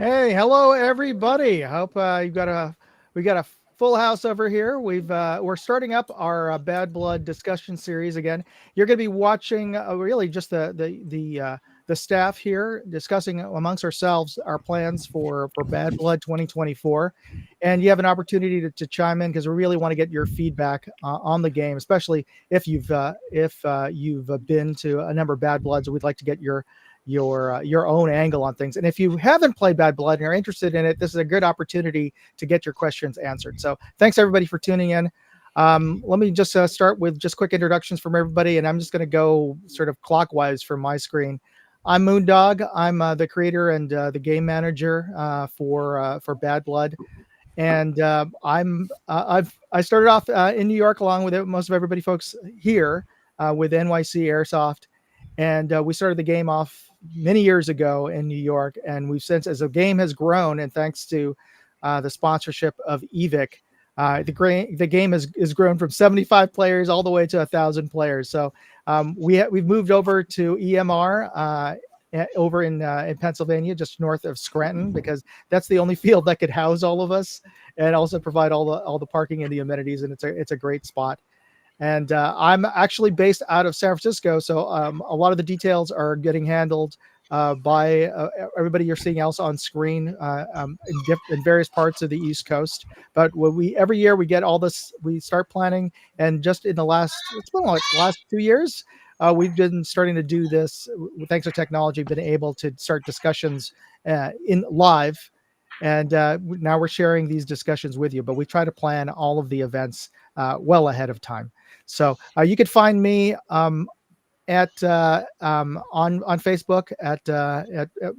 Hey, hello everybody. I hope we got a full house over here. We're starting up our Bad Blood discussion series again. You're going to be watching really just the staff here discussing amongst ourselves our plans for Bad Blood 2024, and you have an opportunity to chime in because we really want to get your feedback on the game, especially if you've been to a number of Bad Bloods. We'd like to get your own angle on things. And if you haven't played Bad Blood and are interested in it, this is a good opportunity to get your questions answered. So thanks everybody for tuning in. Let me just start with just quick introductions from everybody, and I'm just going to go sort of clockwise from my screen. I'm Moondog. I'm the creator and the game manager for Bad Blood, and I started off in New York along with most of everybody folks here with NYC Airsoft, and we started the game off many years ago in New York, and we've since, as the game has grown, and thanks to the sponsorship of EVIC, the game has grown from 75 players all the way to 1,000 players. So we've moved over to EMR. Over in Pennsylvania, just north of Scranton, because that's the only field that could house all of us, and also provide all the parking and the amenities, and it's a great spot. And I'm actually based out of San Francisco, so a lot of the details are getting handled by everybody you're seeing else on screen in various parts of the East Coast. But every year we get all this, we start planning, and just in it's been like the last 2 years, we've been starting to do this. Thanks to technology, been able to start discussions in live. And now we're sharing these discussions with you, but we try to plan all of the events well ahead of time. So you could find me at on Facebook at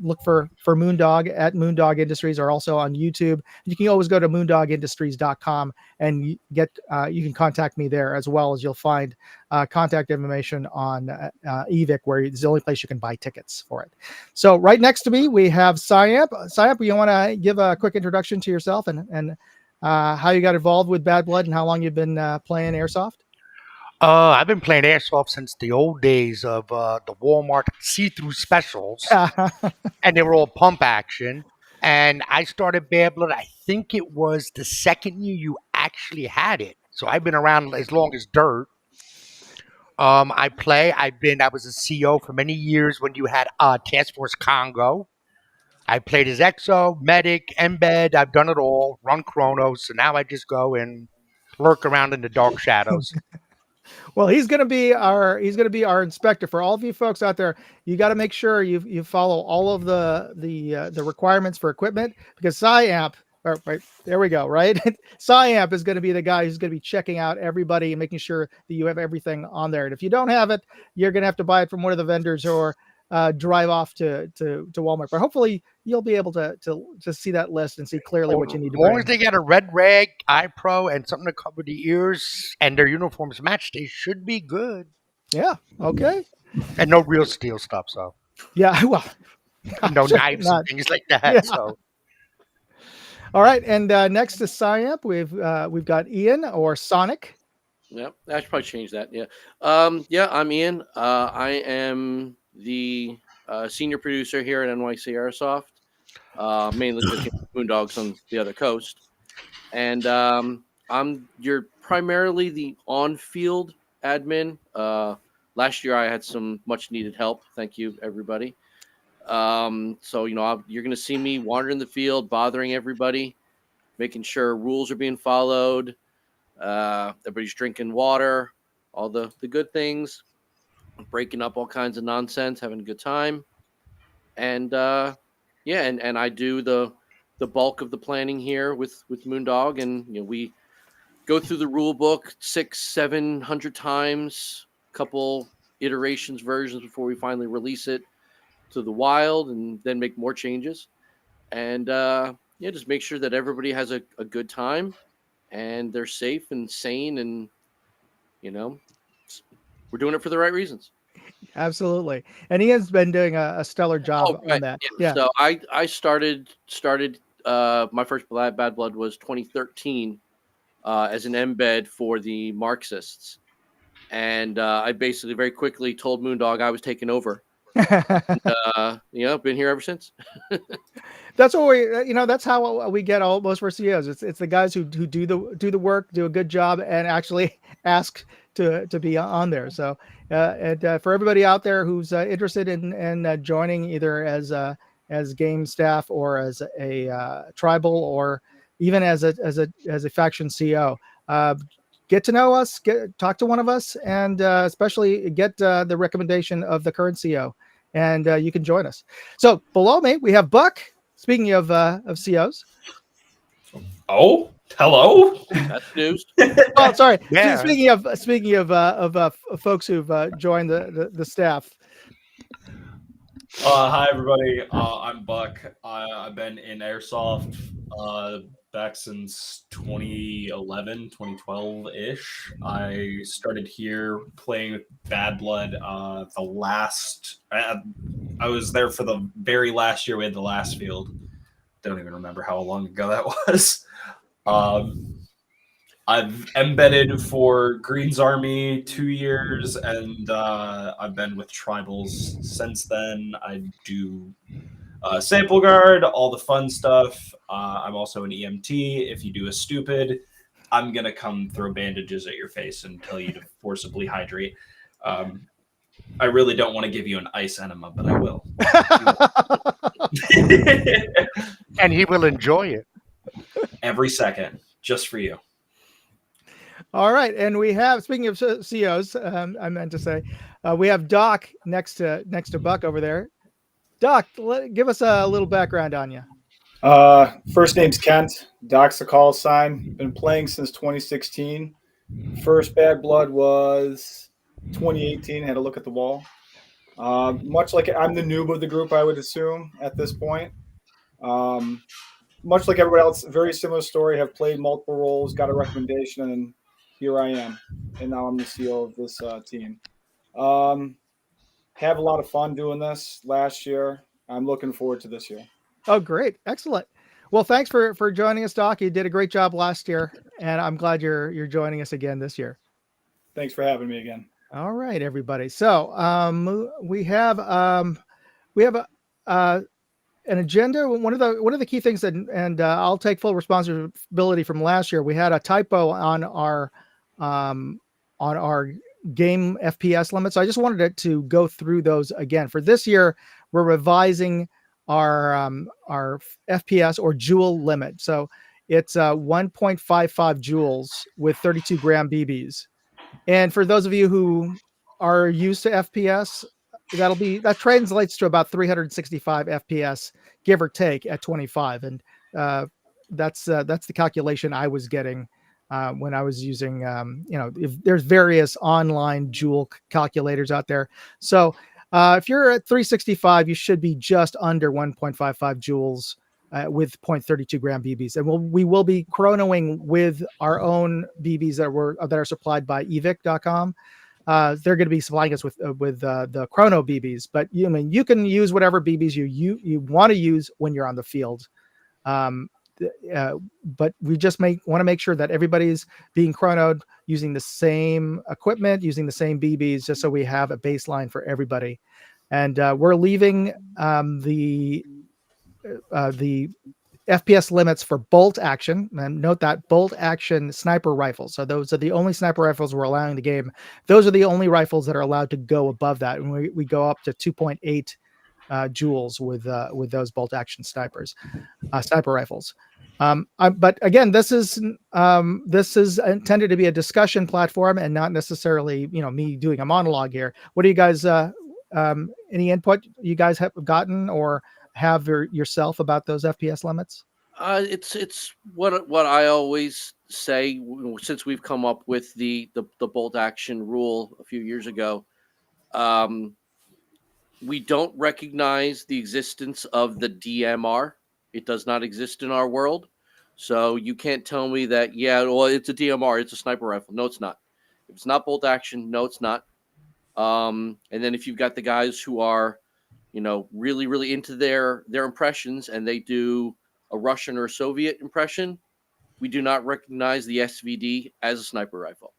look for Moondog at Moondog Industries, or also on YouTube. You can always go to moondogindustries.com and you can contact me there, as well as you'll find contact information on EVIC, where it's the only place you can buy tickets for it. So right next to me we have Syamp. Syamp, you want to give a quick introduction to yourself and how you got involved with Bad Blood and how long you've been playing Airsoft? I've been playing airsoft since the old days of the Walmart see-through specials, and they were all pump action. And I started Bad Blood. I think it was the second year you actually had it. So I've been around as long as dirt. I was a CO for many years when you had Task Force Congo. I played as EXO, Medic, Embed. I've done it all. Run Chronos. So now I just go and lurk around in the dark shadows. Well, he's going to be our inspector for all of you folks out there. You got to make sure you follow all of the requirements for equipment, because Syamp, right there we go, right? Syamp is going to be the guy who's going to be checking out everybody and making sure that you have everything on there. And if you don't have it, you're going to have to buy it from one of the vendors, or drive off to Walmart. But hopefully you'll be able to see that list and see clearly what you need As to long as bring. they got a red rag, eye pro, and something to cover the ears, and their uniforms match, they should be good. Yeah. Okay. And no real steel stuff, so Yeah. Well, no certainly knives and not. things like that. Yeah. So All right, and next to Syamp, we've got Ian, or Sonic. Yeah, I should probably change that. Yeah. Yeah, I'm Ian. I am the senior producer here at NYC Airsoft, mainly because Boondog's on the other coast. And you're primarily the on-field admin. Last year I had some much needed help. Thank you, everybody. So you're going to see me wandering the field, bothering everybody, making sure rules are being followed. Everybody's drinking water, all the good things, breaking up all kinds of nonsense, having a good time, and yeah, and I do the bulk of the planning here with Moondog, and we go through the rule book 600-700 times, couple iterations, versions before we finally release it to the wild, and then make more changes, and yeah, just make sure that everybody has a good time and they're safe and sane, and you know we're doing it for the right reasons. Absolutely, and Ian's been doing a stellar Oh, job on right. that. Yeah. Yeah. So I started my first Bad Blood was 2013 as an embed for the Marxists, and I basically very quickly told Moondog I was taking over, Been here ever since. That's what we, that's how we get most of our CEOs. It's the guys who do the work, do a good job, and actually ask to be on there. So, and for everybody out there who's interested in joining either as game staff or as a tribal or even as a faction CO, get to know us, talk to one of us, and especially get the recommendation of the current CO, and you can join us. So below me we have Buck. Speaking of COs. Oh, hello. That's news. Oh, sorry. Yeah. Speaking of folks who've joined the staff. Hi everybody. I'm Buck. I've been in Airsoft back since 2011, 2012-ish. I started here playing with Bad Blood. I was there for the very last year we had the last field. Don't even remember how long ago that was. I've embedded for Green's Army 2 years, and I've been with Tribals since then. I do sample guard, all the fun stuff. I'm also an EMT. If you do a stupid, I'm going to come throw bandages at your face and tell you to forcibly hydrate. I really don't want to give you an ice enema, but I will. And he will enjoy it. Every second, just for you. All right, and we have, speaking of COs, I meant to say, we have Doc next to Buck over there. Doc, give us a little background on you. First name's Kent. Doc's the call sign. Been playing since 2016. First Bad Blood was 2018. Had to look at the wall. Much like I'm the noob of the group, I would assume at this point. Much like everybody else, very similar story. Have played multiple roles, got a recommendation, and here I am. And now I'm the CEO of this team. Have a lot of fun doing this last year. I'm looking forward to this year. Oh, great. Excellent. Well, thanks for joining us, Doc. You did a great job last year, and I'm glad you're joining us again this year. Thanks for having me again. All right, everybody. So we have an agenda. One of the key things that, and I'll take full responsibility from last year. We had a typo on our game FPS limits. So I just wanted to go through those again. For this year, we're revising our FPS or joule limit. So it's 1.55 joules with 32 gram BBs. And for those of you who are used to FPS, that translates to about 365 FPS, give or take, at 25. And that's the calculation I was getting when I was using, if there's various online joule calculators out there. So if you're at 365, you should be just under 1.55 joules with 0.32 gram BBs. And we will be chronoing with our own BBs that are supplied by evic.com. They're going to be supplying us with the chrono BBs, but you can use whatever BBs you want to use when you're on the field. But we just want to make sure that everybody's being chronoed using the same equipment, using the same BBs, just so we have a baseline for everybody. And we're leaving the FPS limits for bolt action, and note that bolt action sniper rifles. So those are the only sniper rifles we're allowing in the game. Those are the only rifles that are allowed to go above that, and we go up to 2.8 joules with those bolt action sniper rifles. But again, this is intended to be a discussion platform and not necessarily me doing a monologue here. What do you guys any input you guys have gotten or have yourself about those FPS limits? It's what I always say since we've come up with the bolt action rule a few years ago. We don't recognize the existence of the DMR. It does not exist in our world. So you can't tell me that, it's a DMR, it's a sniper rifle. No, it's not. If it's not bolt action, no, it's not. And then if you've got the guys who are, really, really into their impressions and they do a Russian or a Soviet impression, we do not recognize the SVD as a sniper rifle.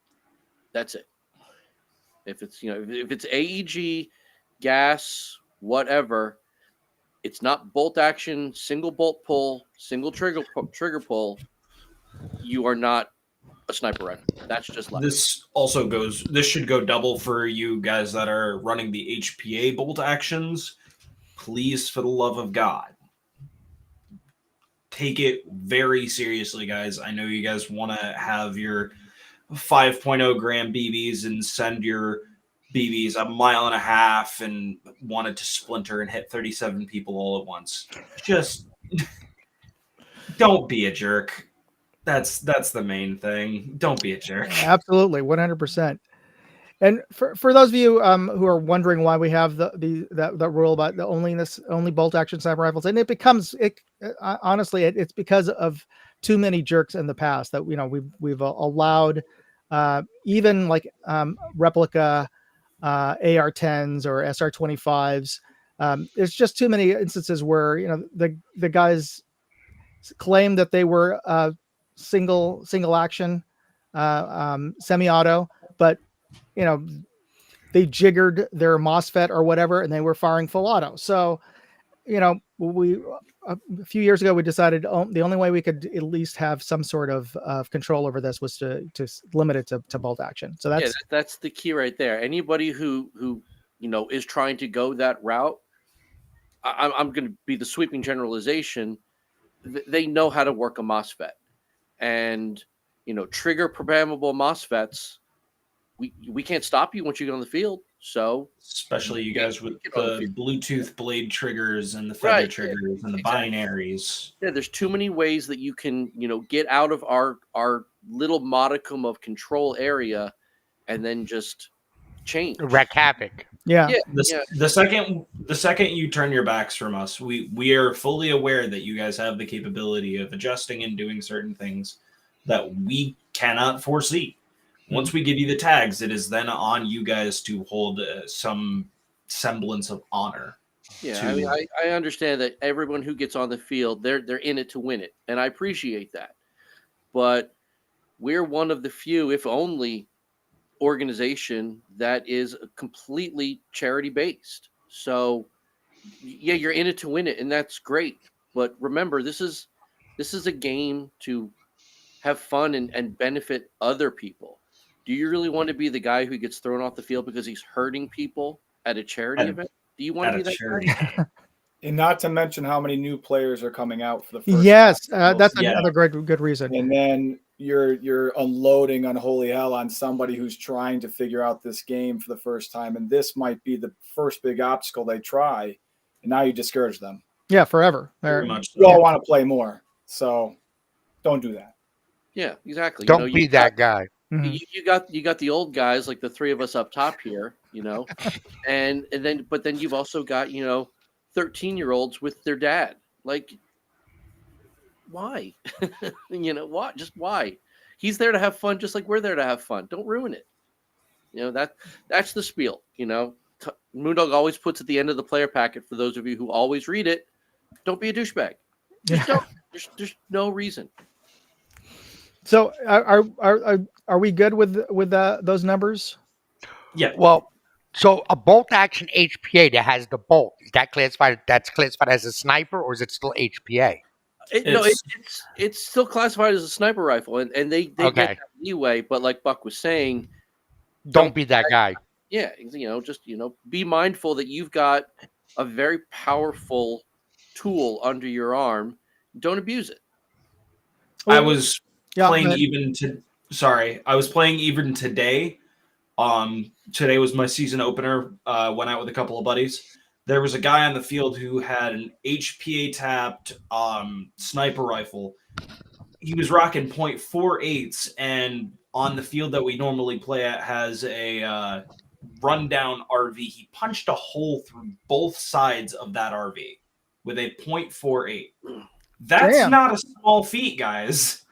That's it. If it's, if it's AEG, gas, whatever. It's not bolt action, single bolt pull, single trigger pull. You are not a sniper rifle. That's just left. This should go double for you guys that are running the HPA bolt actions. Please, for the love of God, take it very seriously, guys. I know you guys want to have your 5.0 gram BBs and send your BBs a mile and a half and want it to splinter and hit 37 people all at once. Just don't be a jerk. That's the main thing. Don't be a jerk. Absolutely, 100%. And for those of you who are wondering why we have that rule about the only bolt action sniper rifles, and honestly it's because of too many jerks in the past that we've allowed even like replica AR-10s or SR-25s. There's just too many instances where the guys claim that they were single action semi-auto, but they jiggered their MOSFET or whatever, and they were firing full auto. So, a few years ago, we decided the only way we could at least have some sort of control over this was to limit it to bolt action. So that's the key right there. Anybody who is trying to go that route, I'm going to be the sweeping generalization. They know how to work a MOSFET, and trigger programmable MOSFETs. We can't stop you once you get on the field. So especially you guys with the Bluetooth blade triggers and the feather triggers and the binaries. Yeah, there's too many ways that you can get out of our little modicum of control area, and then just change, wreak havoc. Yeah. The second you turn your backs from us, we are fully aware that you guys have the capability of adjusting and doing certain things that we cannot foresee. Once we give you the tags, it is then on you guys to hold some semblance of honor. Yeah, I mean, I understand that everyone who gets on the field, they're in it to win it, and I appreciate that. But we're one of the few, if only, organization that is completely charity-based. So, yeah, you're in it to win it, and that's great. But remember, this is a game to have fun and benefit other people. Do you really want to be the guy who gets thrown off the field because he's hurting people at a charity event? Do you want to be that guy? And not to mention how many new players are coming out for the first Yes, that's another good reason. And then you're unloading unholy hell on somebody who's trying to figure out this game for the first time, and this might be the first big obstacle they try, and now you discourage them. Yeah, forever. Very much. You all want to play more, so don't do that. Yeah, exactly. Don't be that guy. Mm-hmm. You got the old guys like the three of us up top here, and then you've also got 13-year-olds with their dad. Like, why? Why? Just why? He's there to have fun, just like we're there to have fun. Don't ruin it. That's the spiel. Moondog always puts at the end of the player packet, for those of you who always read it, don't be a douchebag. Just don't. There's no reason. So are we good with those numbers? Yeah. Well, so a bolt action HPA that has the bolt, is that classified? That's classified as a sniper, or is it still HPA? It's still classified as a sniper rifle, and they get that leeway. But like Buck was saying, don't be that guy. Yeah, just be mindful that you've got a very powerful tool under your arm. Don't abuse it. I was playing even today. Today was my season opener. Went out with a couple of buddies. There was a guy on the field who had an HPA tapped sniper rifle. He was rocking .48s, and on the field that we normally play at has a rundown RV. He punched a hole through both sides of that RV with a .48. That's not a small feat, guys.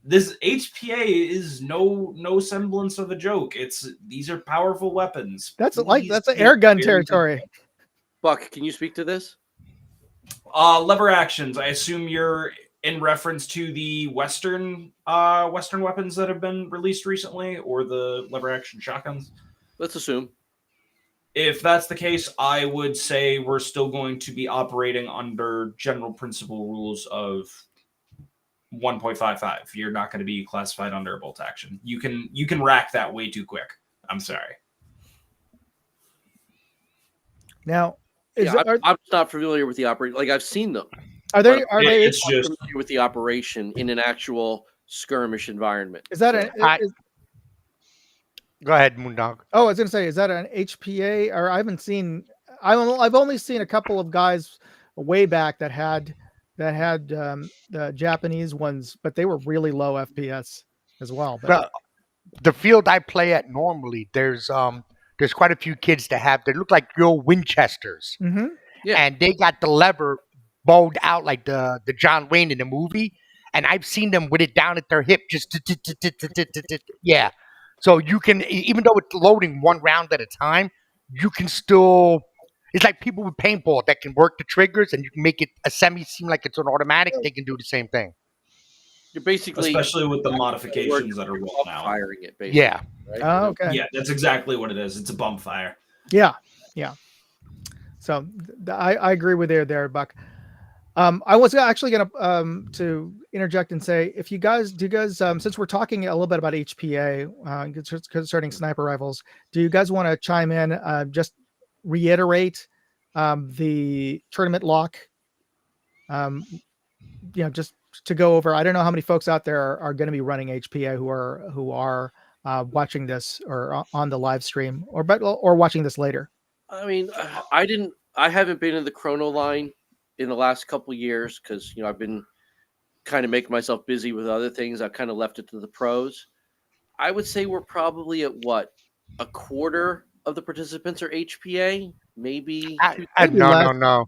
This HPA is no semblance of a joke. These are powerful weapons. That's an air gun territory. Buck, can you speak to this? Lever actions. I assume you're in reference to the Western weapons that have been released recently, or the lever action shotguns. Let's assume. If that's the case, I would say we're still going to be operating under general principle rules of 1.55. You're not going to be classified under a bolt action. You can rack that way too quick. I'm sorry. Now, I'm not familiar with the operation. Like I've seen them. Are they? It's just familiar with the operation in an actual skirmish environment? Is that Go ahead, Moondog. Oh, I was going to say, is that an HPA? Or I haven't seen. I've only seen a couple of guys way back that had the Japanese ones, but they were really low FPS as well. But the field I play at normally, there's quite a few kids that have. They look like real Winchesters, Yeah. and they got the lever bowed out like the John Wayne in the movie, and I've seen them with it down at their hip, just yeah. So you can, even though it's loading one round at a time, you can still. It's like people with paintball that can work the triggers, and you can make it a semi seem like it's an automatic. They can do the same thing. You're basically, especially with the modifications that are rolled out. firing it, basically. Yeah. Right? Oh, okay. Yeah, that's exactly what it is. It's a bump fire. Yeah. So I agree with you there, Buck. I was actually going to interject and say, if you guys, since we're talking a little bit about HPA concerning sniper rifles, do you guys want to chime in? Just reiterate the tournament lock. Just to go over. I don't know how many folks out there are going to be running HPA who are watching this or on the live stream or watching this later. I mean, I haven't been in the chrono line in the last couple of years because I've been kind of making myself busy with other things. I've kind of left it to the pros. I would say we're probably at a quarter of the participants are HPA, maybe. No.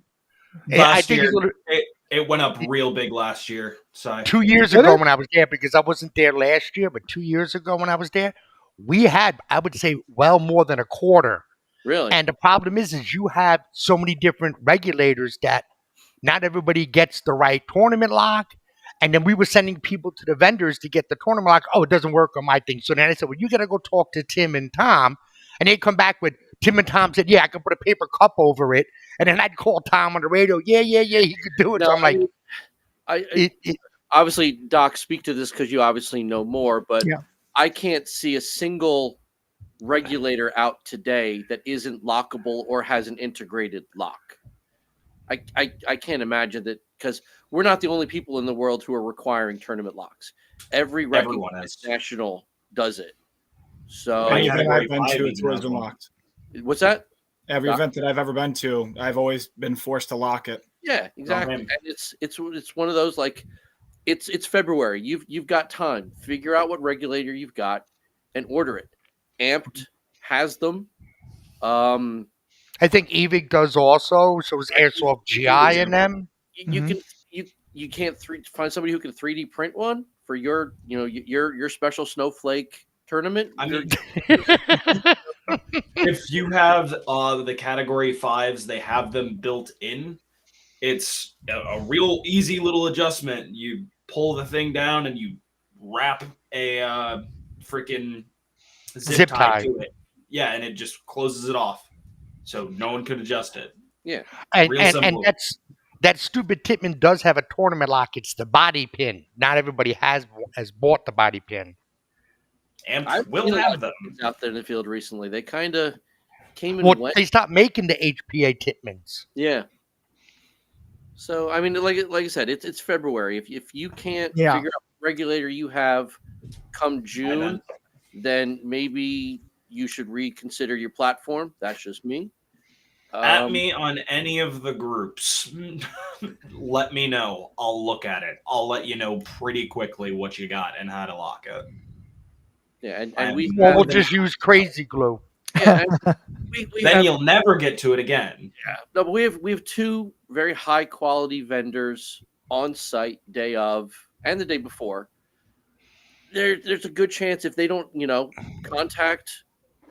Last year, it went up real big last year. So 2 years ago when I was there, because I wasn't there last year, but 2 years ago when I was there, we had, I would say, well more than a quarter. Really? And the problem is you have so many different regulators that not everybody gets the right tournament lock. And then we were sending people to the vendors to get the tournament lock. Oh, it doesn't work on my thing. So then I said, well, you got to go talk to Tim and Tom. And they come back with, Tim and Tom said, yeah, I can put a paper cup over it. And then I'd call Tom on the radio. Yeah, he could do it. No, so I'm like, obviously, Doc, speak to this because you obviously know more, but yeah. I can't see a single regulator out today that isn't lockable or has an integrated lock. I can't imagine that because we're not the only people in the world who are requiring tournament locks. Every recognized national does it. So every event I've been to, it's always been locked. What's that? Every event that I've ever been to, I've always been forced to lock it. Yeah, exactly. And it's one of those like it's February. You've got time. Figure out what regulator you've got and order it. Amped has them. I think EVIC does also. So is Airsoft GI in them. You can't find somebody who can 3D print one for your your special snowflake tournament. I mean, if you have the category 5s, they have them built in. It's a real easy little adjustment. You pull the thing down and you wrap a freaking zip tie to it. Yeah, and it just closes it off, so no one could adjust it. Yeah, and that stupid Tippmann does have a tournament lock. It's the body pin. Not everybody has bought the body pin. And we'll have them out there in the field recently. They kind of came and went. They stopped making the HPA Tippmanns. Yeah. So I mean, like I said, it's February. If you can't figure out what regulator you have come June, then maybe you should reconsider your platform. That's just me. At me on any of the groups. Let me know. I'll look at it. I'll let you know pretty quickly what you got and how to lock it. Yeah, and we'll just use crazy glue. Yeah, then you'll never get to it again. Yeah, no, but we have two very high quality vendors on site day of and the day before. There's a good chance if they don't, contact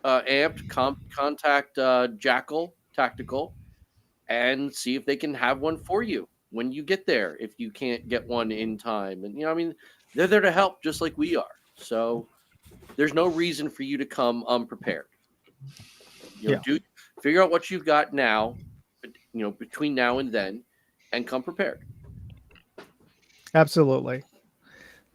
Amped, contact Jackal Tactical, and see if they can have one for you when you get there. If you can't get one in time, and they're there to help just like we are. So there's no reason for you to come unprepared. figure out what you've got now, between now and then, and come prepared. Absolutely.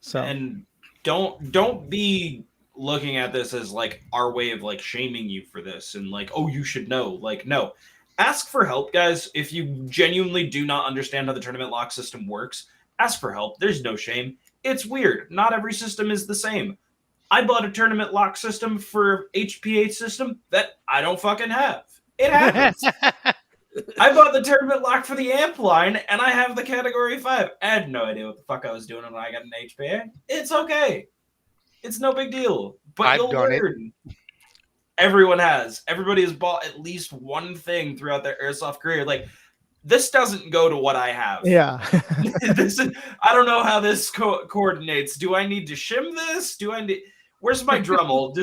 So, And don't be looking at this as like our way of like shaming you for this and like, oh, you should know. Like, no. Ask for help, guys. If you genuinely do not understand how the tournament lock system works, ask for help. There's no shame. It's weird. Not every system is the same. I bought a tournament lock system for HPA system that I don't fucking have. It happens. I bought the tournament lock for the amp line, and I have the category 5. I had no idea what the fuck I was doing when I got an HPA. It's okay. It's no big deal. But I've you'll done it. learn. Everyone has. Everybody has bought at least one thing throughout their airsoft career. Like, this doesn't go to what I have. yeah. I don't know how this coordinates. Do I need to shim this? Do I need... Where's my Dremel?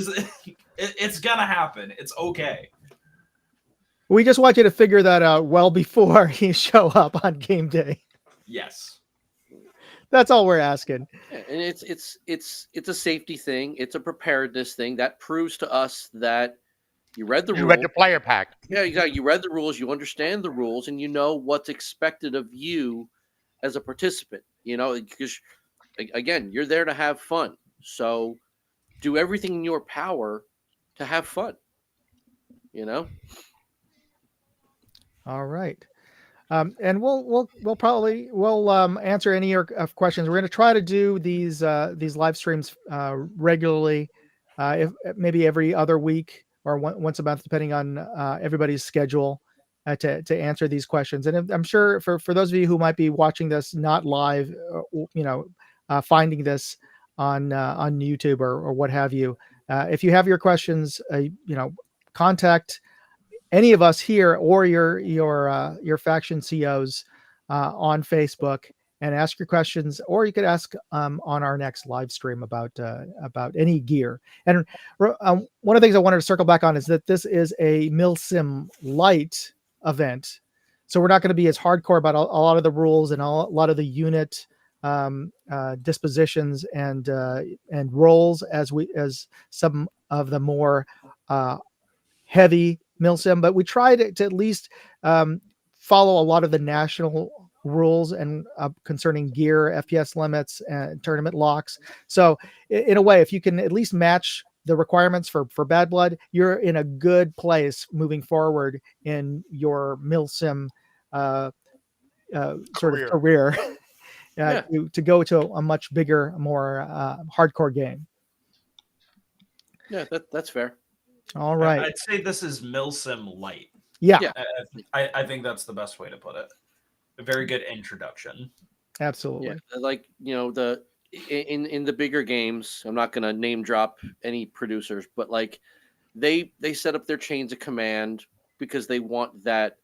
It's gonna happen. It's okay. We just want you to figure that out well before you show up on game day. Yes. That's all we're asking. Yeah, and it's a safety thing. It's a preparedness thing that proves to us that you read the You rules. read the player pack. Yeah, exactly. You read the rules. You understand the rules, and you know what's expected of you as a participant. Because again, you're there to have fun. So do everything in your power to have fun. All right. And we'll probably answer any of questions. We're going to try to do these live streams regularly, if maybe every other week or once a month, depending on everybody's schedule, to answer these questions. And I'm sure for those of you who might be watching this not live, finding this on YouTube or what have you, if you have your questions, contact any of us here or your faction COs on Facebook and ask your questions, or you could ask on our next live stream about any gear. And one of the things I wanted to circle back on is that this is a Milsim light event, so we're not going to be as hardcore about a lot of the rules and a lot of the unit dispositions and roles as some of the more heavy Milsim, but we tried to at least follow a lot of the national rules and concerning gear, FPS limits, and tournament locks. So in a way, if you can at least match the requirements for Bad Blood, you're in a good place moving forward in your Milsim sort of career to go to a much bigger, more hardcore game. Yeah, that's fair. All right. I'd say this is Milsim light. Yeah. I think that's the best way to put it. A very good introduction. Absolutely. Yeah, like the in the bigger games, I'm not going to name drop any producers, but like they set up their chains of command because they want that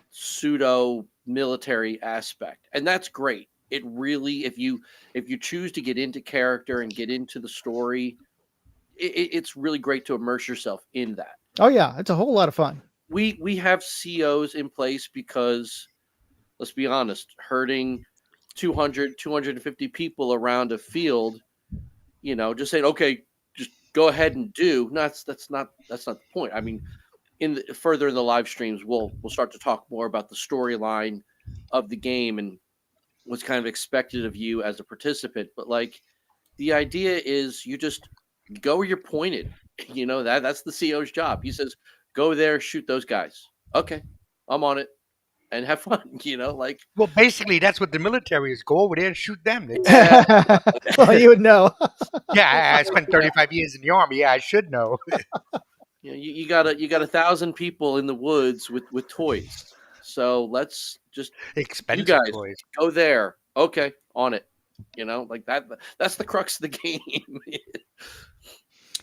pseudo military aspect, and that's great. It really, if you choose to get into character and get into the story, it's really great to immerse yourself in that. Oh yeah, it's a whole lot of fun. We have COs in place because, let's be honest, herding 250 people around a field, just saying, okay, just go ahead and do. No, that's not the point. I mean, further in the live streams, we'll start to talk more about the storyline of the game and what's kind of expected of you as a participant. But like, the idea is you just go where you're pointed. That's the CO's job. He says, go there, shoot those guys. Okay, I'm on it. And have fun, like. Well, basically, that's what the military is. Go over there and shoot them. Well, you would know. Yeah, I spent 35 years in the Army. Yeah, I should know. You got 1,000 people in the woods with toys. So let's just expensive you guys toys. Go there. Okay, on it. Like that. That's the crux of the game.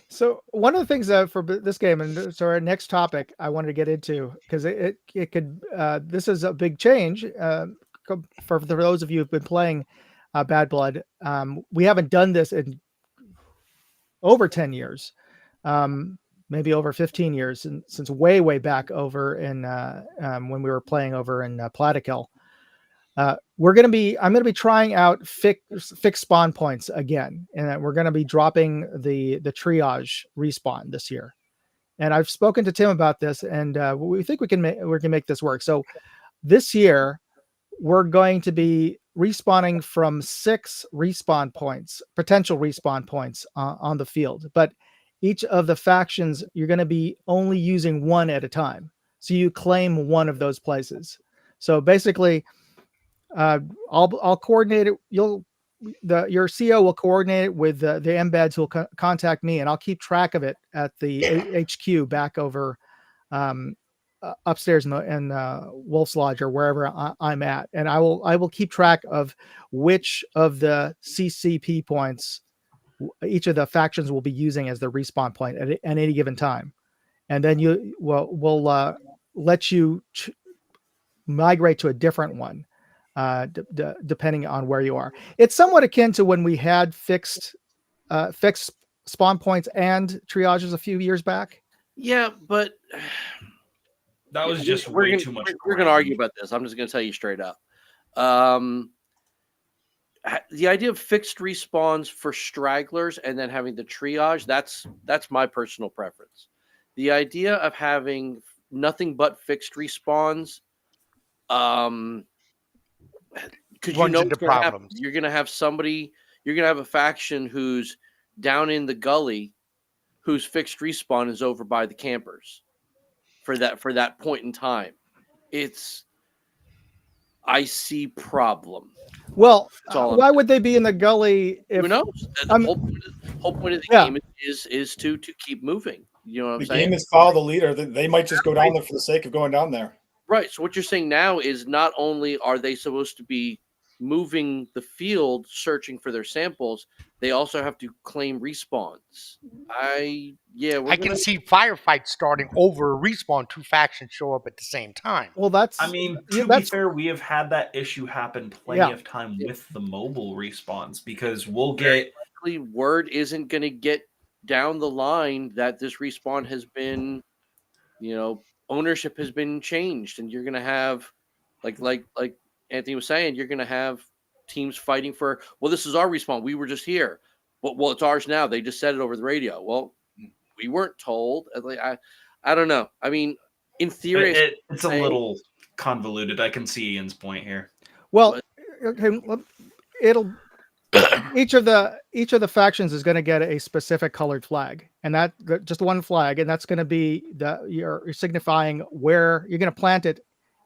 So one of the things for this game, and so our next topic I wanted to get into, because it could this is a big change for those of you who've been playing Bad Blood. We haven't done this in over 10 years, maybe over 15 years, since way back over in when we were playing over in Plattekill. I'm going to be trying out fixed spawn points again, and we're going to be dropping the triage respawn this year. And I've spoken to Tim about this, and we think we can make this work. So this year, we're going to be respawning from 6 respawn points, potential respawn points on the field. But each of the factions, you're going to be only using one at a time. So you claim one of those places. So basically, I'll coordinate it. Your CO will coordinate it with the embeds who will contact me, and I'll keep track of it at the HQ back over upstairs in Wolf's Lodge or wherever I'm at, and I will keep track of which of the CCP points each of the factions will be using as the respawn point at any given time, and then we'll let you migrate to a different one depending on where you are. It's somewhat akin to when we had fixed spawn points and triages a few years back. Yeah, but that was just way too much. We're going to argue about this. I'm just going to tell you straight up. The idea of fixed respawns for stragglers and then having the triage, that's my personal preference. The idea of having nothing but fixed respawns, because you know what's gonna happen. You're going to have somebody, you're going to have a faction who's down in the gully whose fixed respawn is over by the campers for that point in time. I see problem. Well, why would they be in the gully? Who knows? The whole point of the game is to keep moving. You know what I'm saying? The game is follow the leader. They might just go down there for the sake of going down there. Right. So what you're saying now is not only are they supposed to be moving the field searching for their samples, they also have to claim respawns. I can see firefights starting over a respawn. 2 factions show up at the same time. Well, to be fair, we have had that issue happen plenty of time with the mobile respawns, because we'll get word isn't going to get down the line that this respawn has been, ownership has been changed, and you're going to have like Anthony was saying, you're going to have teams fighting for, well, this is our respawn. We were just here. Well, it's ours now. They just said it over the radio. Well, we weren't told. I don't know. I mean, in theory, it's a little convoluted. I can see Ian's point here. Well, okay, each of the factions is going to get a specific colored flag, and that just one flag, and that's going to be you're signifying where you're going to plant it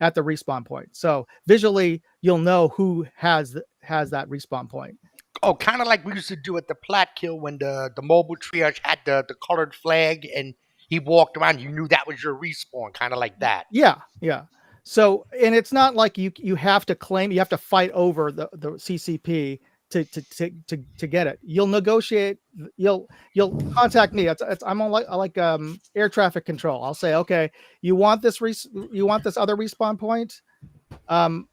at the respawn point. So visually, you'll know who has that respawn point. Oh, kind of like we used to do at the Plat Kill when the mobile triage had the colored flag and he walked around. You knew that was your respawn, kind of like that. Yeah. So, and it's not like you have to claim, you have to fight over the CCP to get it. You'll negotiate. You'll contact me. I'm on like air traffic control. I'll say, okay, you want this other respawn point, and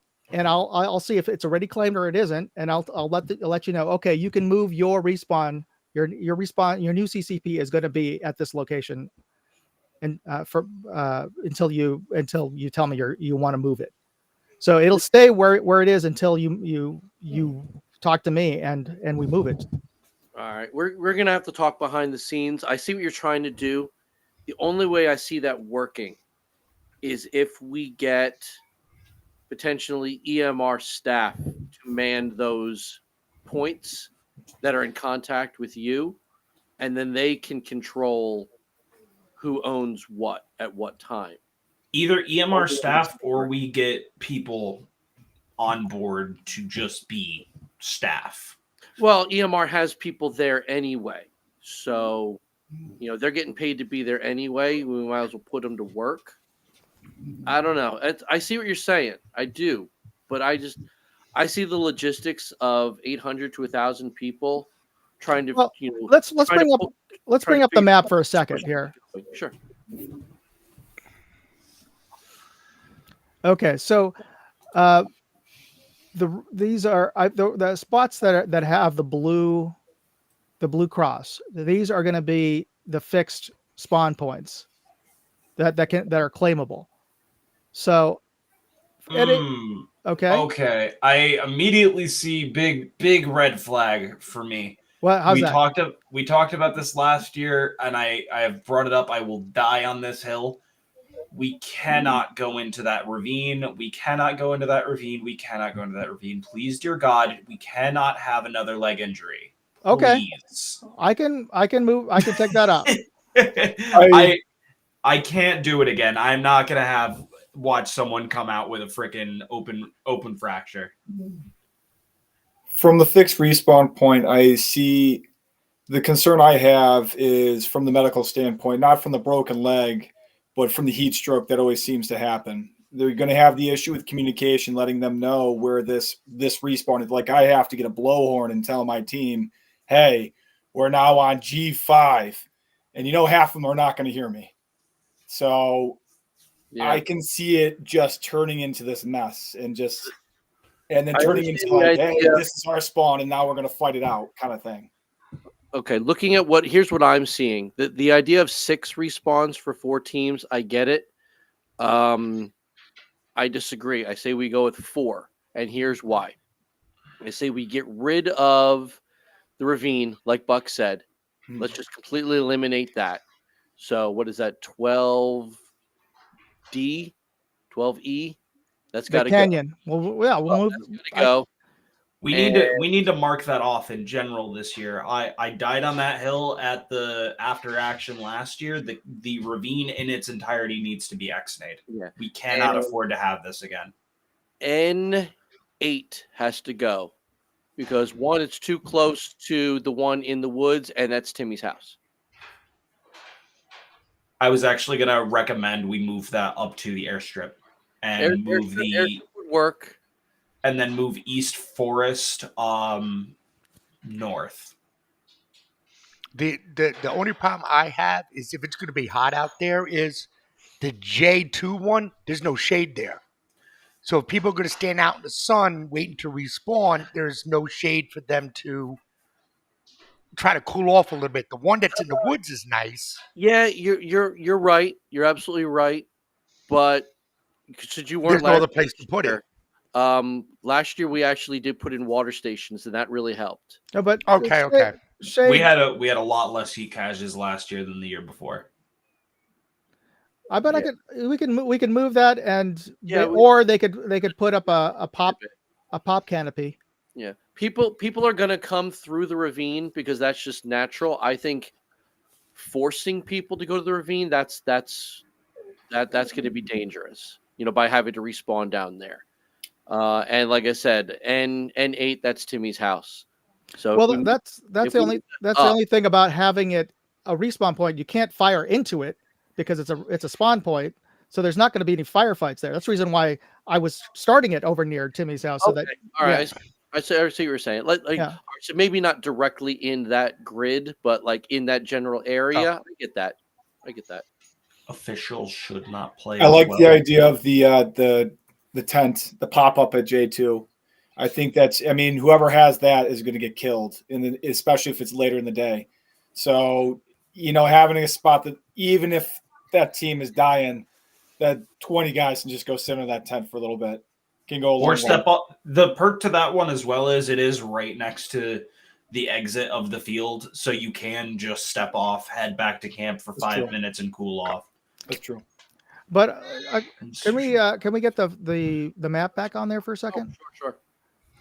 I'll see if it's already claimed or it isn't, and I'll let you know. Okay, you can move your respawn. Your new CCP is going to be at this location, and until you tell me you want to move it. So it'll stay where it is until you talk to me and we move it. All right, we're gonna have to talk behind the scenes. I see what you're trying to do. The only way I see that working is if we get potentially EMR staff to man those points that are in contact with you, and then they can control who owns what at what time. Either EMR staff or we get people on board to just be staff. Well, EMR has people there anyway, so they're getting paid to be there anyway. We might as well put them to work. I don't know. I see what you're saying. I do, but I see the logistics of 800 to 1,000 people trying to. Well, let's bring up the map for a second here. Sure. Okay, so these are the spots that have the blue cross. These are going to be the fixed spawn points that are claimable. So, okay. I immediately see big red flag for me. Well, how's that? We talked about this last year, and I have brought it up. I will die on this hill. We cannot go into that ravine. We cannot go into that ravine. We cannot go into that ravine. Please, dear God, we cannot have another leg injury. Okay. Please. I can move. I can take that out. I can't do it again. I'm not gonna watch someone come out with a freaking open fracture. From the fixed respawn point, I see the concern I have is from the medical standpoint, not from the broken leg, but from the heat stroke that always seems to happen. They're going to have the issue with communication, letting them know where this respawn is. Like I have to get a blowhorn and tell my team, "Hey, we're now on G5," and half of them are not going to hear me. So I can see it just turning into this mess and then turning into like, "Hey, this is our spawn, and now we're going to fight it out," kind of thing. Okay, looking at here's what I'm seeing. The idea of 6 respawns for 4 teams, I get it. I disagree. I say we go with 4, and here's why. I say we get rid of the ravine, like Buck said. Let's just completely eliminate that. So what is that? 12D, 12E. That's got to go. Canyon. Well, yeah, we'll move. That's got to go. We need to mark that off in general this year. I died on that hill at the after action last year. The ravine in its entirety needs to be X-nayed. Yeah. We cannot afford to have this again. N8 has to go because one, it's too close to the one in the woods, and that's Timmy's house. I was actually going to recommend we move that up to the airstrip and move airstrip would work. And then move East Forest north. The only problem I have is if it's going to be hot out there is the J2 one, there's no shade there. So if people are going to stand out in the sun waiting to respawn, there's no shade for them to try to cool off a little bit. The one that's in the woods is nice. Yeah, you're right. You're absolutely right. But since you weren't, there's no other place to put it. Last year we actually did put in water stations, and that really helped. No, but okay. Shade, we had a lot less heat caches last year than the year before. I bet we can move that, and or they could put up a pop canopy. Yeah, people are gonna come through the ravine because that's just natural. I think forcing people to go to the ravine that's going to be dangerous. By having to respawn down there. And like I said, N8, that's Timmy's house. So that's the only thing about having it a respawn point. You can't fire into it because it's a spawn point. So there's not going to be any firefights there. That's the reason why I was starting it over near Timmy's house. So that all right, I see what you're saying. So maybe not directly in that grid, but like in that general area. I get that. Officials should not play. I like the idea of the tent, the pop up at J2. I think whoever has that is going to get killed, especially if it's later in the day. So having a spot that even if that team is dying, that 20 guys can just go sit in that tent for a little bit. Can go or step up. The perk to that one as well is it is right next to the exit of the field, so you can just step off, head back to camp for 5 minutes and cool off. That's true. But can we get the map back on there for a second? Oh, sure.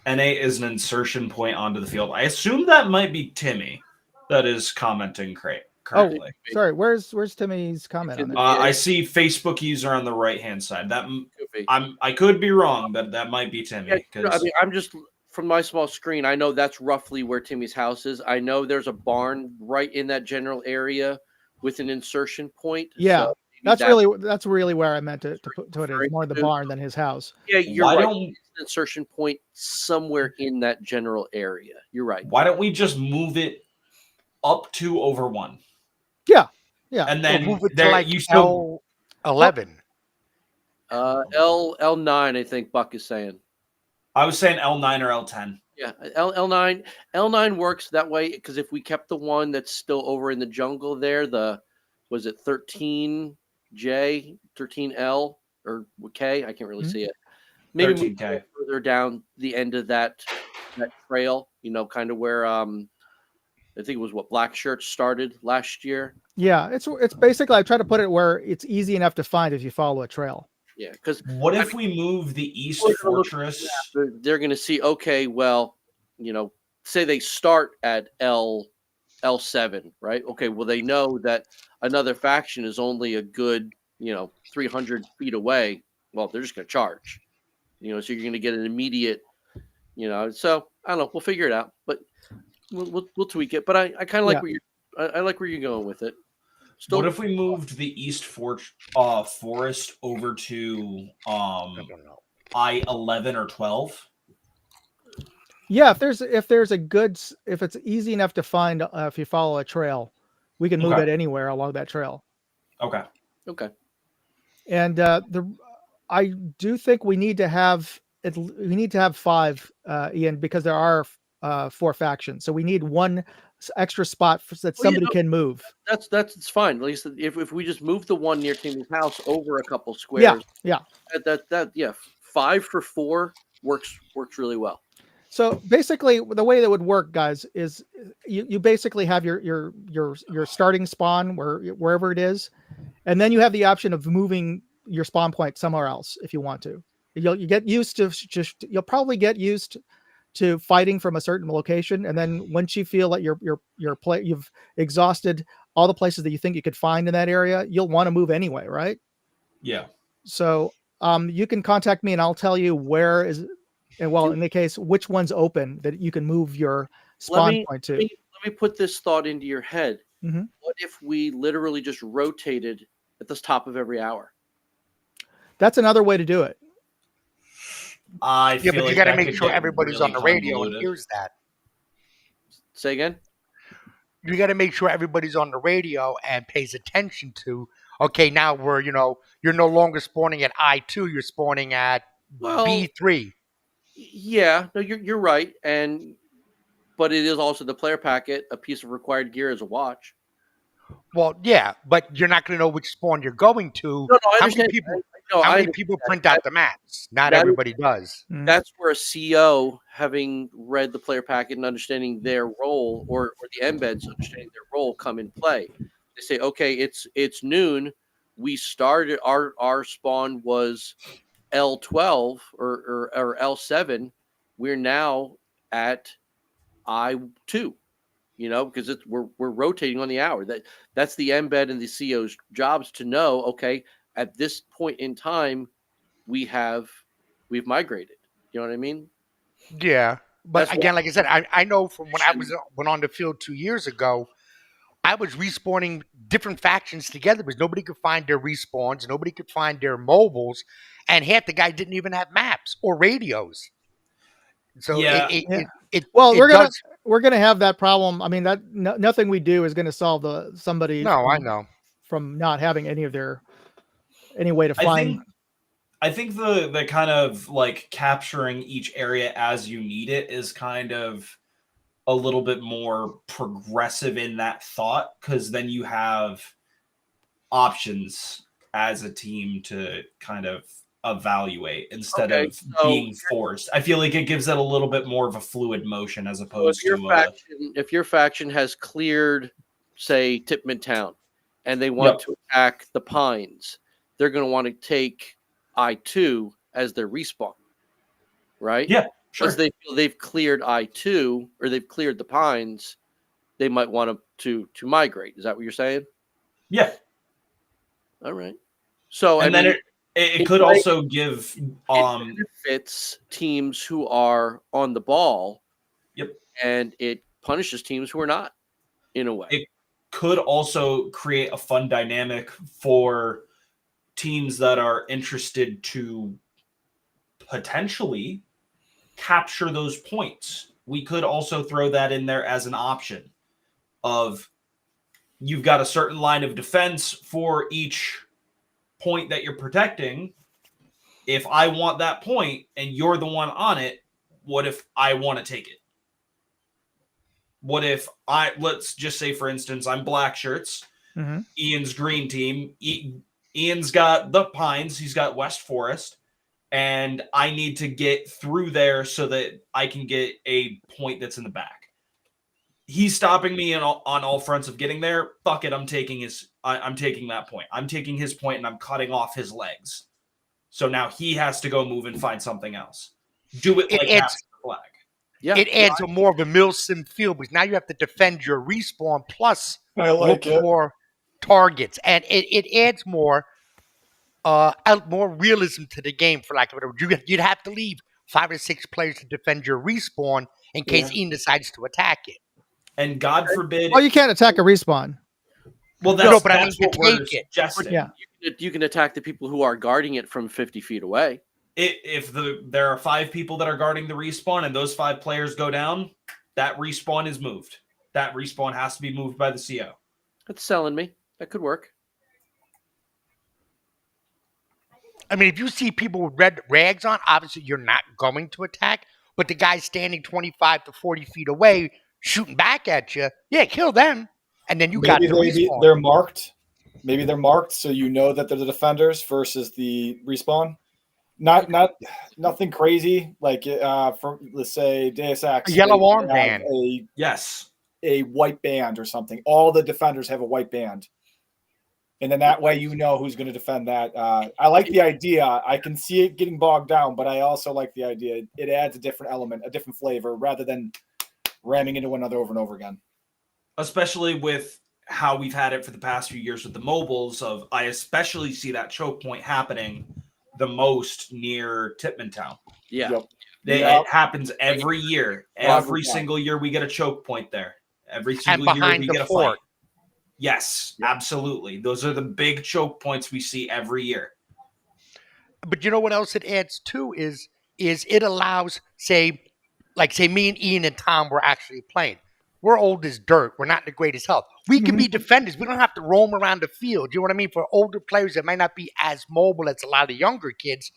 N8 is an insertion point onto the field. I assume that might be Timmy that is commenting currently. Oh, sorry. Where's Timmy's comment on that? I see Facebook user on the right hand side. I could be wrong, but that might be Timmy. Yeah, I'm just from my small screen. I know that's roughly where Timmy's house is. I know there's a barn right in that general area with an insertion point. Yeah. So that's really where I meant to put it. More the barn than his house. Yeah, you're right. An insertion point somewhere in that general area. You're right. Why don't we just move it up to over 1? Yeah. And then move it to like L11. L9, I think Buck is saying. I was saying L9 or L10. Yeah, L9 works that way because if we kept the one that's still over in the jungle there, was it 13J, 13L or K? I can't really see it. Maybe 13K. Further down the end of that trail, kind of where I think it was what Black Shirts started last year. Yeah, it's basically, I try to put it where it's easy enough to find if you follow a trail. Yeah, because What if we move the East Fortress? They're going to see, okay, well, say they start at L7, right? Okay, well, they know that another faction is only a good 300 feet away. Well, they're just going to charge, so you're going to get an immediate, so I don't know, we'll figure it out, but we'll tweak it. But I kind of like where I like where you're going with it. What if we moved the East Forest over to I-11 or 12? Yeah, if it's easy enough to find, if you follow a trail, we can move it anywhere along that trail. Okay. And I do think we need to have 5, Ian, because there are 4 factions, so we need one extra spot that somebody can move. That's fine. At least if we just move the one near Timmy's house over a couple squares, yeah, 5 for 4 works really well. So basically, the way that would work, guys, is you basically have your starting spawn wherever it is, and then you have the option of moving your spawn point somewhere else if you want to. You'll probably get used to fighting from a certain location, and then once you feel that you've exhausted all the places that you think you could find in that area, you'll want to move anyway, right? Yeah. So you can contact me and I'll tell you where is. And well, in the case, which one's open that you can move your spawn point to? Let me put this thought into your head. Mm-hmm. What if we literally just rotated at the top of every hour? That's another way to do it. But you got to make sure everybody's on the radio and hears that. Say again? You got to make sure everybody's on the radio and pays attention to, okay, now you're no longer spawning at I2, you're spawning at B3. Yeah, no, you're right, but it is also the player packet. A piece of required gear is a watch. Well, yeah, but you're not going to know which spawn you're going to. No, I how understand. many people print out the maps? Not everybody does. That's where a CO, having read the player packet and understanding their role, or the embeds understanding their role, come in play. They say, okay, it's noon. We started our spawn was L12 or L7, we're now at I2, because we're rotating on the hour. That's the embed and the CO's jobs to know, okay, at this point in time, we've migrated. You know what I mean? Yeah. But again, like I said, I know from when I went on the field 2 years ago, I was respawning different factions together because nobody could find their respawns, nobody could find their mobiles, and half the guys didn't even have maps or radios. So we're gonna have that problem. I mean, nothing we do is going to solve somebody. No, I know, from not having any way to find. I think the kind of like capturing each area as you need it is kind of a little bit more progressive in that thought, because then you have options as a team to kind of evaluate instead of being forced. I feel like it gives it a little bit more of a fluid motion as opposed if your faction has cleared, say, Tipman Town, and they want to attack the Pines, they're going to want to take I2 as their respawn, right? Yeah. Sure. Once they feel they've cleared I2 or they've cleared the Pines, they might want to migrate. Is that what you're saying? Yeah. All right. So then it could also give it benefits teams who are on the ball. Yep. And it punishes teams who are not, in a way. It could also create a fun dynamic for teams that are interested to potentially capture those points. We could also throw that in there as an option of you've got a certain line of defense for each point that you're protecting. If I want that point and you're the one on it, what if I want to take it? What if let's just say, for instance, I'm Black Shirts, Ian's green team. Ian's got the Pines, he's got West Forest, and I need to get through there so that I can get a point that's in the back. he's stopping me on all fronts of getting there. Fuck it, I'm taking that point. I'm taking his point and I'm cutting off his legs. So now he has to go move and find something else. Do it like capture the flag. Yeah, It adds a more of a Milsim feel because now you have to defend your respawn plus look for targets, and it adds more realism to the game. For lack of a better, you'd have to leave 5 or 6 players to defend your respawn in case Ian decides to attack it. And God forbid, you can't attack a respawn. Well, that's what we're suggesting. Yeah. You can attack the people who are guarding it from 50 feet away. If there are 5 people that are guarding the respawn and those 5 players go down, that respawn is moved. That respawn has to be moved by the CO. That's selling me. That could work. I mean, if you see people with red rags on, obviously you're not going to attack. But the guy standing 25 to 40 feet away shooting back at you, yeah, kill them. And then they're marked. Maybe they're marked so you know that they're the defenders versus the respawn. Nothing crazy like from, let's say, Deus Ex. A yellow armband. A white band or something. All the defenders have a white band. And then that way you know who's going to defend that. I like the idea. I can see it getting bogged down, but I also like the idea. It adds a different element, a different flavor, rather than ramming into one another over and over again. Especially with how we've had it for the past few years with the mobiles. I especially see that choke point happening the most near Tipman Town. Yeah. It happens every year. Every single year we get a choke point there. Every single year we get a fight. Yes, absolutely. Those are the big choke points we see every year. But you know what else it adds too is it allows, say me and Ian and Tom were actually playing. We're old as dirt. We're not in the greatest health. We can be defenders. We don't have to roam around the field. You know what I mean? For older players that might not be as mobile as a lot of younger kids,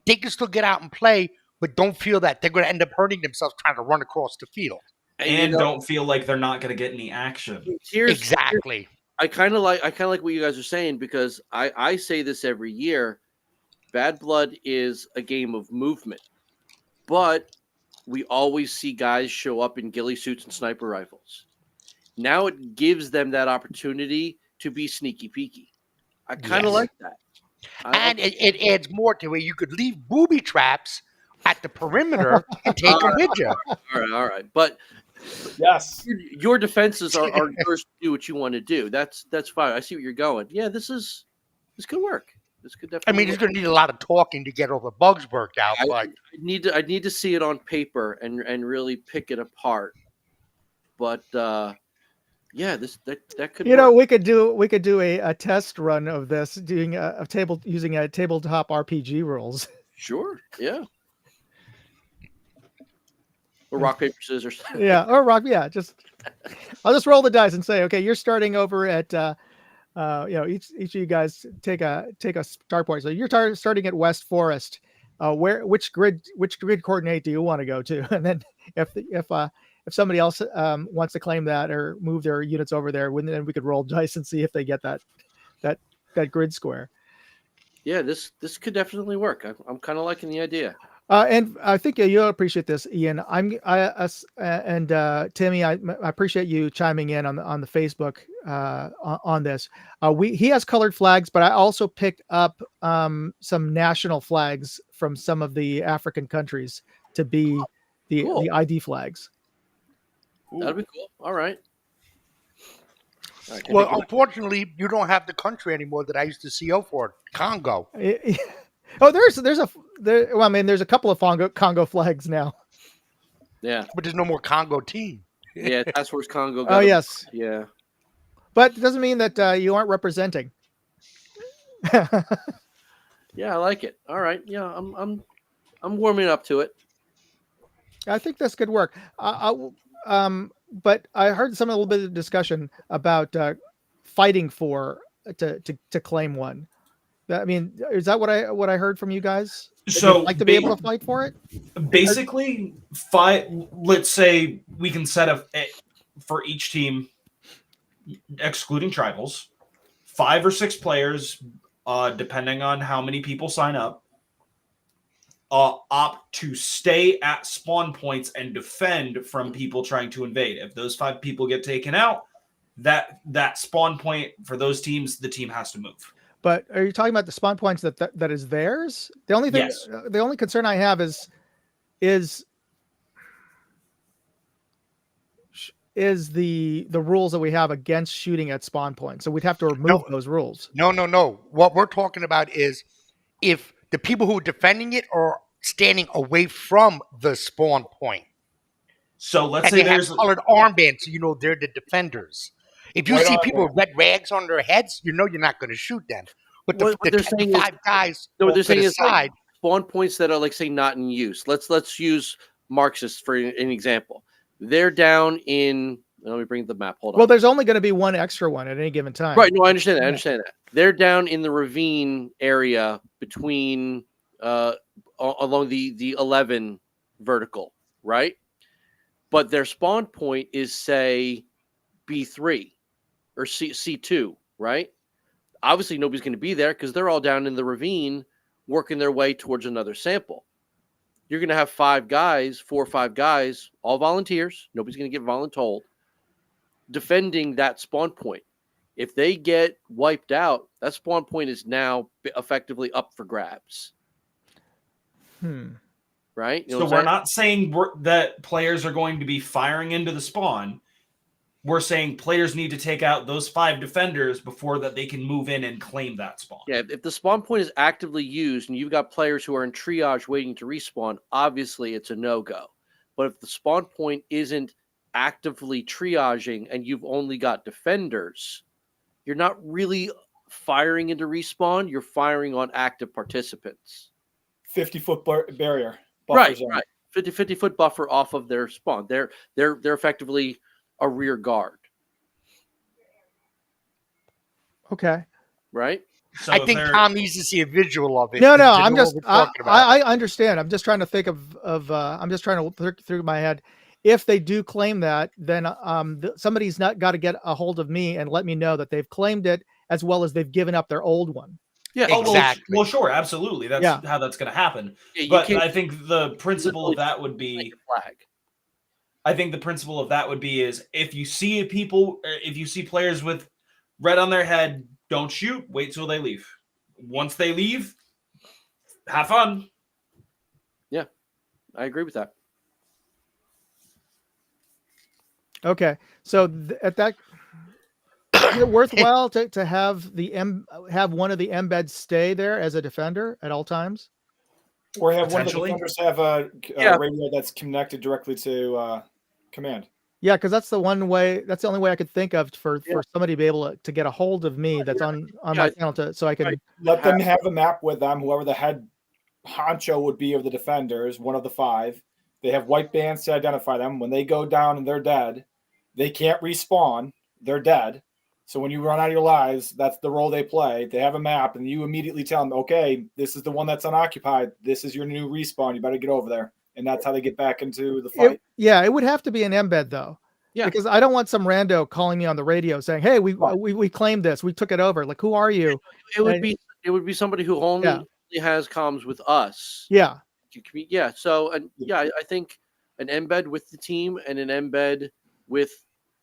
they can still get out and play, but don't feel that they're going to end up hurting themselves trying to run across the field. And don't feel like they're not going to get any action. Exactly. I kind of like what you guys are saying, because I say this every year. Bad Blood is a game of movement, but we always see guys show up in ghillie suits and sniper rifles. Now it gives them that opportunity to be sneaky peeky. I kind of like that. And it adds more to it. You could leave booby traps at the perimeter and take them with you. All right. But yes, your defenses are yours to do what you want to do. That's fine. I see what you're going. Yeah, this could work. This could definitely. I mean, it's going to need a lot of talking to get all the bugs worked out. I need to see it on paper and really pick it apart. But yeah, that could. You know, we could do a test run of this, doing using a tabletop RPG rules. Sure. Yeah. Or rock, paper, scissors. Yeah, or rock. Yeah, I'll just roll the dice and say, okay, you're starting over at, each of you guys take a start point. So you're starting at West Forest. Which grid coordinate do you want to go to? And then if somebody else wants to claim that or move their units over there, then we could roll dice and see if they get that grid square. Yeah, this could definitely work. I'm kind of liking the idea. And I think you'll appreciate this, Ian. Timmy, I appreciate you chiming in on the Facebook on this. He has colored flags, but I also picked up some national flags from some of the African countries to be the ID flags. That'd be cool. All right. Well, unfortunately, you don't have the country anymore that I used to CO for, Congo. Oh, there's a couple of Congo flags now. Yeah, but there's no more Congo team. Yeah, Task Force Congo. Oh yes. Yeah, but it doesn't mean that you aren't representing. Yeah, I like it. All right. Yeah, I'm warming up to it. I think this could work. But I heard a little bit of discussion about fighting to claim one. I mean, is that what I heard from you guys? So like to be able to fight for it? Basically, let's say we can set up for each team, excluding tribals, 5 or 6 players, depending on how many people sign up. opt to stay at spawn points and defend from people trying to invade. If those 5 people get taken out, that spawn point for those teams, the team has to move. But are you talking about the spawn points that is theirs? The only thing, Yes. the only concern I have is the rules that we have against shooting at spawn points. So we'd have to remove those rules. No. What we're talking about is if the people who are defending it are standing away from the spawn point. So let's And say they have there's colored armbands, so you know they're the defenders. If you Right see on, people yeah. with red rags on their heads, you know you're not going to shoot them. But What they're saying is- 5 guys No, what they're to saying the is like side, spawn points that are like say not in use. Let's use Marxist for an example. They're down in. Let me bring the map. Hold on. Well, there's only going to be one extra one at any given time. Right. No, I understand that. I understand that. They're down in the ravine area between along the 11 vertical, right? But their spawn point is say B3 or C2, right? Obviously nobody's going to be there because they're all down in the ravine working their way towards another sample. You're going to have 4 or 5 guys, all volunteers. Nobody's going to get voluntold, defending that spawn point. If they get wiped out, that spawn point is now effectively up for grabs. Right? You know so what we're I'm saying? not saying that players are going to be firing into the spawn. We're saying players need to take out those 5 defenders before that they can move in and claim that spawn. Yeah, if the spawn point is actively used and you've got players who are in triage waiting to respawn, obviously it's a no-go. But if the spawn point isn't actively triaging and you've only got defenders, you're not really firing into respawn. You're firing on active participants. 50-foot barrier. Buffer Right, zone. right. 50-foot buffer off of their spawn. They're effectively a rear guard. Okay. Right? So I if think they're- Tom needs to see a visual of it. No, to I'm know just, what we're talking about. I understand. I'm just trying to think of I'm just trying to look through my head. If they do claim that, then somebody's not got to get a hold of me and let me know that they've claimed it as well as they've given up their old one. Yeah. Oh, Exactly. well, sure, absolutely. That's Yeah. how that's going to happen. Yeah, you But can't I think the principle of that would be make a flag. I think the principle of that would be is if you see players with red on their head, don't shoot. Wait till they leave. Once they leave, have fun. Yeah, I agree with that. Okay. So at that, is it worthwhile to have have one of the embeds stay there as a defender at all times? Or have one of the Potentially. defenders have a Yeah. radio that's connected directly to command. Yeah, because that's the one way. That's the only way I could think of for somebody to be able to get a hold of me. That's on my channel so I can. Right. Let them have a map with them. Whoever the head honcho would be of the defenders, one of the 5. They have white bands to identify them. When they go down and they're dead, they can't respawn. They're dead. So when you run out of your lives, that's the role they play. They have a map, and you immediately tell them, okay, this is the one that's unoccupied. This is your new respawn. You better get over there. And that's how they get back into the fight. It would have to be an embed though. Yeah. Because I don't want some rando calling me on the radio saying, "Hey, we claimed this. We took it over." Like, who are you? It would be somebody who only has comms with us. Yeah. Yeah. So I think an embed with the team and an embed with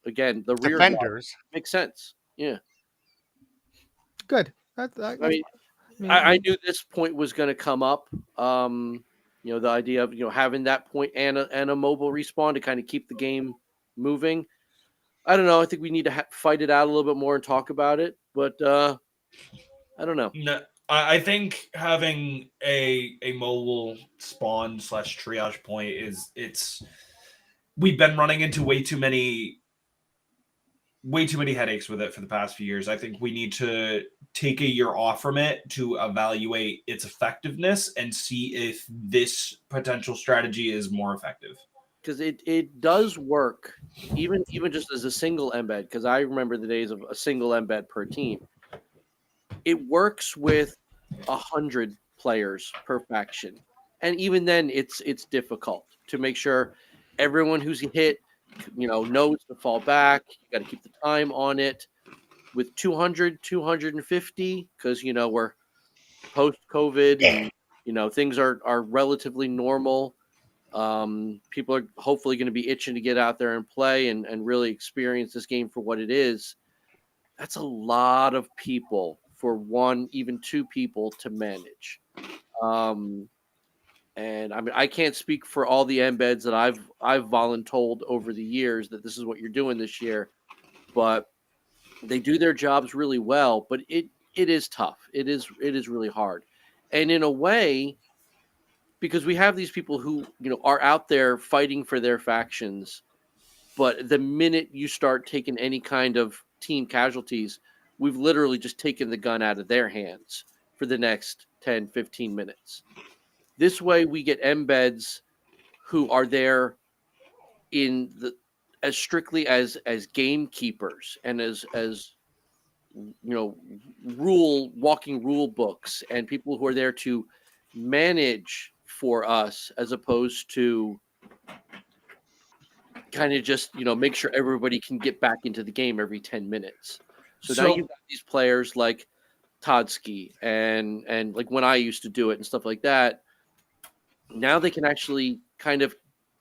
again the rear guard Defenders. makes sense. Yeah. Good. I knew this point was going to come up. The idea of having that point and a mobile respawn to kind of keep the game moving. I don't know. I think we need to fight it out a little bit more and talk about it. But I don't know. No, I think having a mobile spawn / triage point we've been running into way too many headaches with it for the past few years. I think we need to take a year off from it to evaluate its effectiveness and see if this potential strategy is more effective. Because it does work, even just as a single embed. Because I remember the days of a single embed per team. It works with 100 players per faction, and even then, it's difficult to make sure everyone who's hit, knows to fall back. You got to keep the time on it. With 200, 250, because we're post-COVID and things are relatively normal. People are hopefully going to be itching to get out there and play and really experience this game for what it is. That's a lot of people for one, even two people to manage. And I mean, I can't speak for all the embeds that I've voluntold over the years that this is what you're doing this year, but they do their jobs really well. But it is tough. It is really hard, and in a way, because we have these people who are out there fighting for their factions, but the minute you start taking any kind of team casualties, we've literally just taken the gun out of their hands for the next 10, 15 minutes. This way we get embeds who are there in the as strictly as gamekeepers and as walking rule books, and people who are there to manage for us as opposed to kind of just make sure everybody can get back into the game every 10 minutes. So now you've got these players like Todsky and like when I used to do it and stuff like that. Now they can actually kind of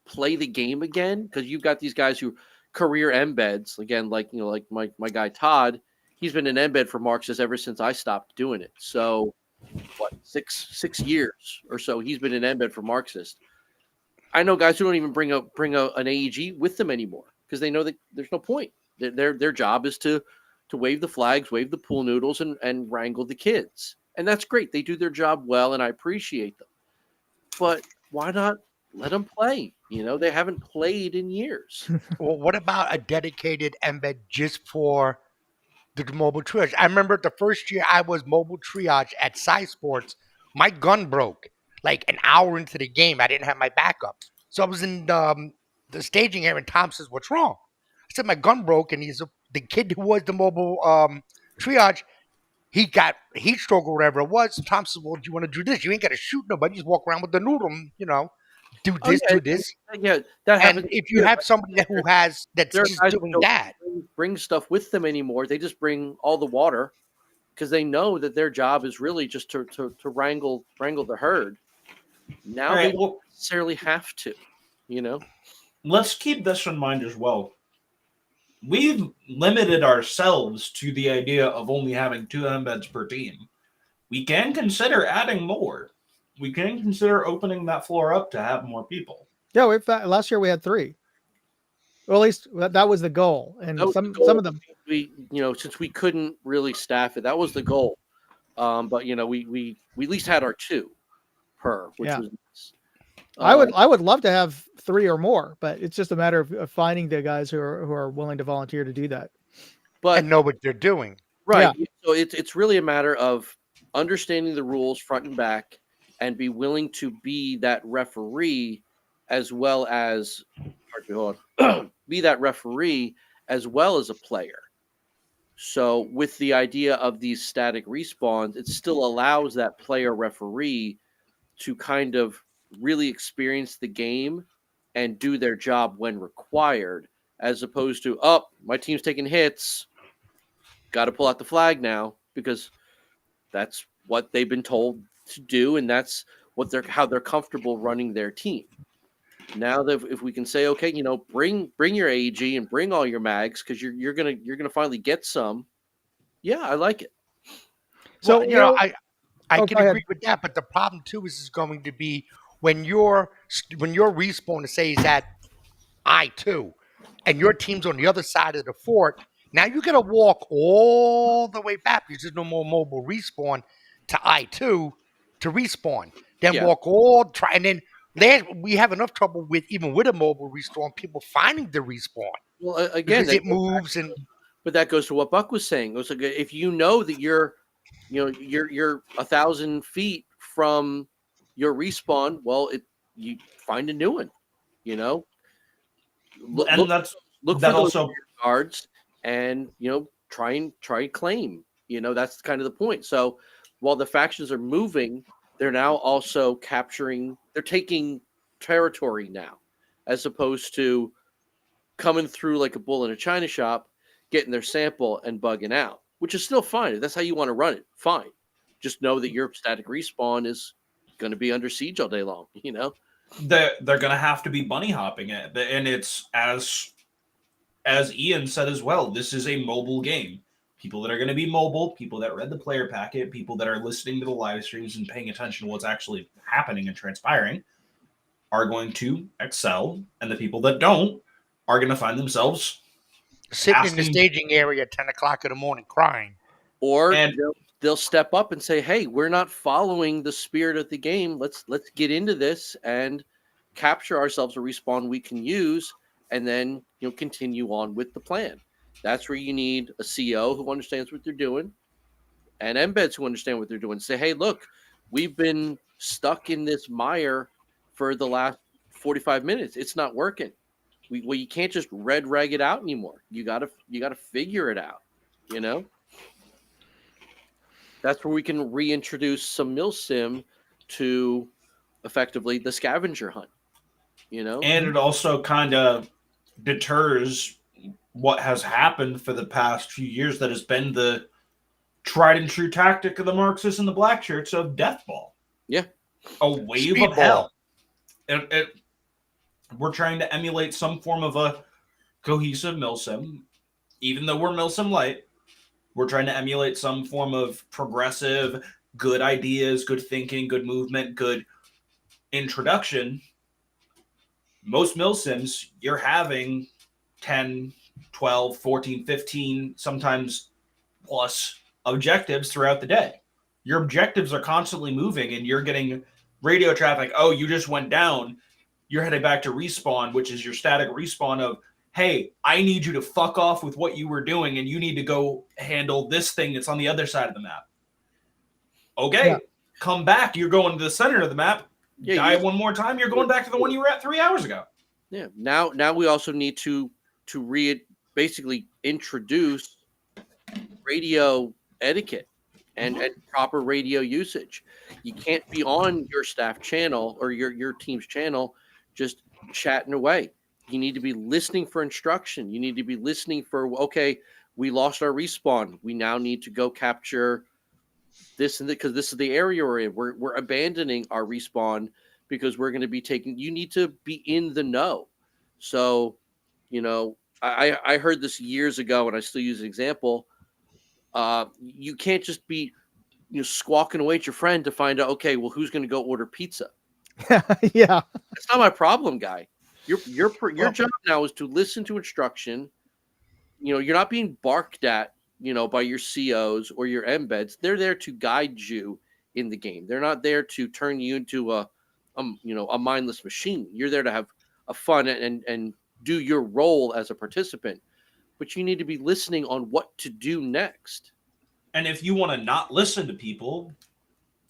play the game again, because you've got these guys who career embeds again, like my guy Todd. He's been an embed for Marxist ever since I stopped doing it. So what, six years or so he's been an embed for Marxist. I know guys who don't even bring an AEG with them anymore because they know that there's no point. Their job is to wave the flags, wave the pool noodles, and wrangle the kids, and that's great. They do their job well, and I appreciate them. But why not let them play? They haven't played in years. Well, what about a dedicated embed just for the mobile triage? I remember the first year I was mobile triage at Sci Sports, my gun broke like an hour into the game. I didn't have my backup. So I was in the staging area, and Tom says, "What's wrong?" I said, "My gun broke." And the kid who was the mobile triage, he got heat stroke or whatever it was. And Tom says, "Well, do you want to do this? You ain't got to shoot nobody. Just walk around with the noodle, and, do this, do this." Yeah, that happens. And if you have somebody that's just doing that, bring stuff with them anymore. They just bring all the water because they know that their job is really just to wrangle the herd. Now they don't necessarily have to, Let's keep this in mind as well. We've limited ourselves to the idea of only having 2 embeds per team. We can consider adding more. We can consider opening that floor up to have more people. Yeah, last year we had 3. Well, at least that was the goal. And some of them, since we couldn't really staff it, that was the goal. But we at least had our 2 per, which was nice. I would love to have 3 or more, but it's just a matter of finding the guys who are willing to volunteer to do that. But and know what they're doing. Right. Yeah. So it's really a matter of understanding the rules front and back, and be willing to be that referee as well as be that referee as well as a player. So with the idea of these static respawns, it still allows that player referee to kind of really experience the game and do their job when required, as opposed to, my team's taking hits, got to pull out the flag now, because that's what they've been told to do, and that's how they're comfortable running their team. Now that if we can say, okay, bring your AEG and bring all your mags, because you're gonna finally get some. Yeah, I like it. So I can agree with that, but the problem too is going to be when your respawn say is at I2 and your team's on the other side of the fort. Now you got to walk all the way back because there's no more mobile respawn to I2 to respawn. Then and then we have enough trouble even with a mobile respawn, people finding the respawn. Well, again, it moves but that goes to what Buck was saying. It was like, if you know that you're 1,000 feet from your respawn, well, you find a new one. Look for those guards, and try and claim. That's kind of the point. So while the factions are moving, they're now also capturing. They're taking territory now, as opposed to coming through like a bull in a china shop, getting their sample and bugging out, which is still fine. If that's how you want to run it, fine. Just know that your static respawn is going to be under siege all day long. They're going to have to be bunny hopping it, and it's as Ian said as well. This is a mobile game. People that are going to be mobile, people that read the player packet, people that are listening to the live streams and paying attention to what's actually happening and transpiring are going to excel, and the people that don't are going to find themselves sitting in the staging area at 10 o'clock in the morning crying. Or they'll step up and say, hey, we're not following the spirit of the game. Let's get into this and capture ourselves a respawn we can use, and then continue on with the plan. That's where you need a CO who understands what they're doing, and embeds who understand what they're doing. Say, hey, look, we've been stuck in this mire for the last 45 minutes. It's not working. You can't just red rag it out anymore. You gotta figure it out. That's where we can reintroduce some milsim to effectively the scavenger hunt. And it also kind of deters what has happened for the past few years that has been the tried and true tactic of the Marxists and the black shirts of death ball. Yeah. A wave of hell. We're trying to emulate some form of a cohesive milsim. Even though we're milsim light, we're trying to emulate some form of progressive, good ideas, good thinking, good movement, good introduction. Most milsims, you're having 10, 12, 14, 15, sometimes plus objectives throughout the day. Your objectives are constantly moving, and you're getting radio traffic. Oh, you just went down. You're headed back to respawn, which is your static respawn of, hey, I need you to fuck off with what you were doing, and you need to go handle this thing that's on the other side of the map. Okay, come back. You're going to the center of the map. Die one more time. You're going back to the one you were at 3 hours ago. Yeah. Now we also need to basically introduce radio etiquette and proper radio usage. You can't be on your staff channel or your team's channel just chatting away. You need to be listening for instruction. You need to be listening for, okay, we lost our respawn. We now need to go capture this and that because this is the area we're in. We're abandoning our respawn because we're going to be taking. You need to be in the know. So, I heard this years ago, and I still use an example. You can't just be squawking away at your friend to find out, okay, well, who's going to go order pizza? Yeah, that's not my problem, guy. Your job now is to listen to instruction. You're not being barked at, by your COs or your embeds. They're there to guide you in the game. They're not there to turn you into a mindless machine. You're there to have a fun and do your role as a participant. But you need to be listening on what to do next. And if you want to not listen to people,